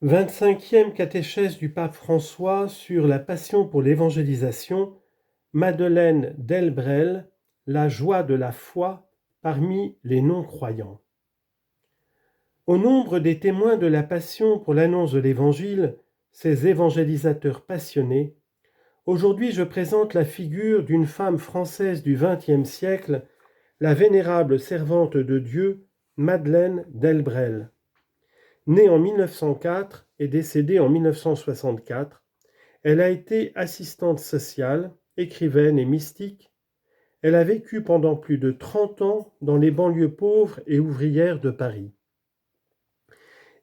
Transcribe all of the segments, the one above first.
25e catéchèse du pape François sur la passion pour l'évangélisation, Madeleine Delbrel, la joie de la foi parmi les non-croyants. Au nombre des témoins de la passion pour l'annonce de l'Évangile, ces évangélisateurs passionnés, aujourd'hui je présente la figure d'une femme française du XXe siècle, la vénérable servante de Dieu, Madeleine Delbrel. Née en 1904 et décédée en 1964, elle a été assistante sociale, écrivaine et mystique. Elle a vécu pendant plus de 30 ans dans les banlieues pauvres et ouvrières de Paris.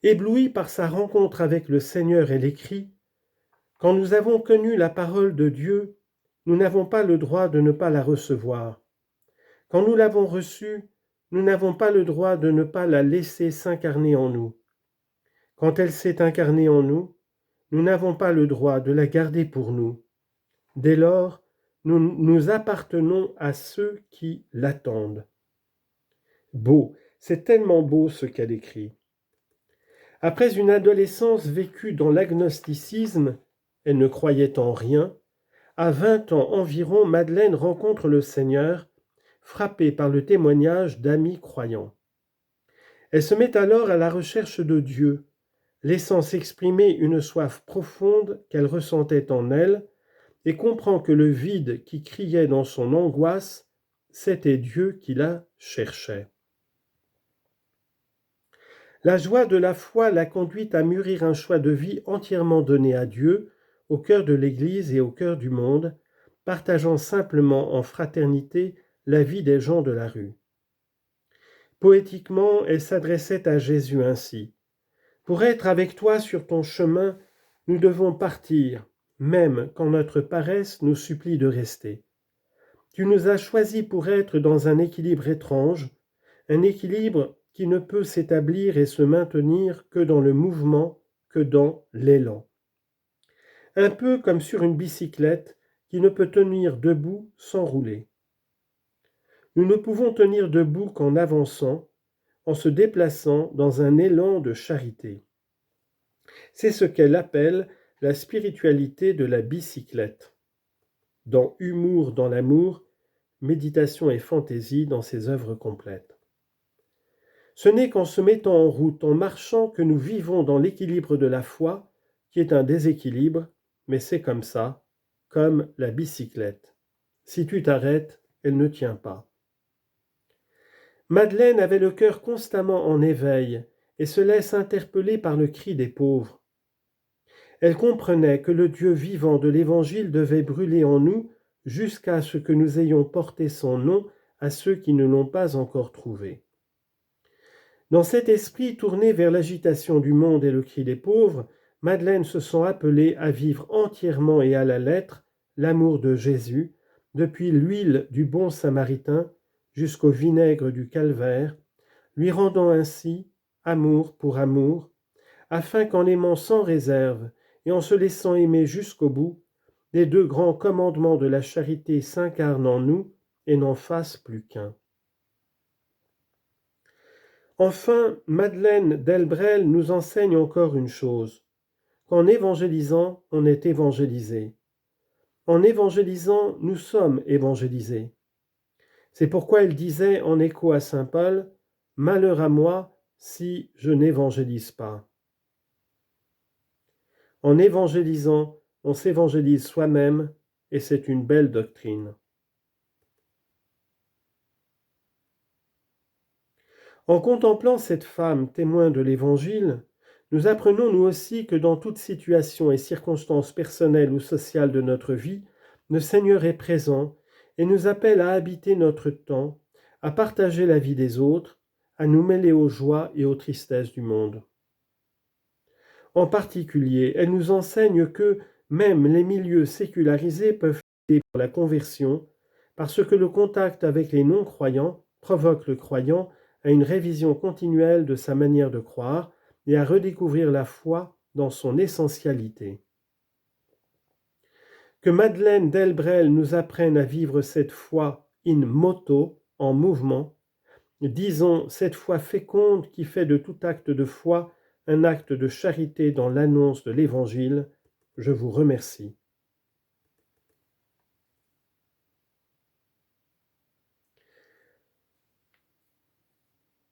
Éblouie par sa rencontre avec le Seigneur, elle écrit « Quand nous avons connu la parole de Dieu, nous n'avons pas le droit de ne pas la recevoir. Quand nous l'avons reçue, nous n'avons pas le droit de ne pas la laisser s'incarner en nous. Quand elle s'est incarnée en nous, nous n'avons pas le droit de la garder pour nous. Dès lors, nous appartenons à ceux qui l'attendent. » Beau, c'est tellement beau ce qu'elle écrit. Après une adolescence vécue dans l'agnosticisme, elle ne croyait en rien, à 20 ans environ, Madeleine rencontre le Seigneur, frappée par le témoignage d'amis croyants. Elle se met alors à la recherche de Dieu, laissant s'exprimer une soif profonde qu'elle ressentait en elle, et comprend que le vide qui criait dans son angoisse, c'était Dieu qui la cherchait. La joie de la foi l'a conduite à mûrir un choix de vie entièrement donné à Dieu, au cœur de l'Église et au cœur du monde, partageant simplement en fraternité la vie des gens de la rue. Poétiquement, elle s'adressait à Jésus ainsi. « Pour être avec toi sur ton chemin, nous devons partir, même quand notre paresse nous supplie de rester. Tu nous as choisis pour être dans un équilibre étrange, un équilibre qui ne peut s'établir et se maintenir que dans le mouvement, que dans l'élan. Un peu comme sur une bicyclette qui ne peut tenir debout sans rouler. Nous ne pouvons tenir debout qu'en avançant, en se déplaçant dans un élan de charité. C'est ce qu'elle appelle la spiritualité de la bicyclette. Dans Humour dans l'amour, méditation et fantaisie dans ses œuvres complètes. Ce n'est qu'en se mettant en route, en marchant, que nous vivons dans l'équilibre de la foi, qui est un déséquilibre, mais c'est comme ça, comme la bicyclette. Si tu t'arrêtes, elle ne tient pas. Madeleine avait le cœur constamment en éveil et se laisse interpeller par le cri des pauvres. Elle comprenait que le Dieu vivant de l'Évangile devait brûler en nous jusqu'à ce que nous ayons porté son nom à ceux qui ne l'ont pas encore trouvé. Dans cet esprit tourné vers l'agitation du monde et le cri des pauvres, Madeleine se sent appelée à vivre entièrement et à la lettre l'amour de Jésus, depuis l'huile du bon samaritain jusqu'au vinaigre du calvaire, lui rendant ainsi amour pour amour, afin qu'en aimant sans réserve et en se laissant aimer jusqu'au bout, les deux grands commandements de la charité s'incarnent en nous et n'en fassent plus qu'un. Enfin, Madeleine Delbrel nous enseigne encore une chose. Qu'en évangélisant, on est évangélisé. En évangélisant, nous sommes évangélisés. C'est pourquoi elle disait en écho à saint Paul, « Malheur à moi si je n'évangélise pas ». En évangélisant, on s'évangélise soi-même et c'est une belle doctrine. En contemplant cette femme témoin de l'Évangile, nous apprenons nous aussi que dans toute situation et circonstance personnelle ou sociale de notre vie, le Seigneur est présent et nous appelle à habiter notre temps, à partager la vie des autres, à nous mêler aux joies et aux tristesses du monde. En particulier, elle nous enseigne que même les milieux sécularisés peuvent aider pour la conversion, parce que le contact avec les non-croyants provoque le croyant à une révision continuelle de sa manière de croire et à redécouvrir la foi dans son essentialité. Que Madeleine Delbrel nous apprenne à vivre cette foi in moto, en mouvement, disons cette foi féconde qui fait de tout acte de foi un acte de charité dans l'annonce de l'Évangile, je vous remercie.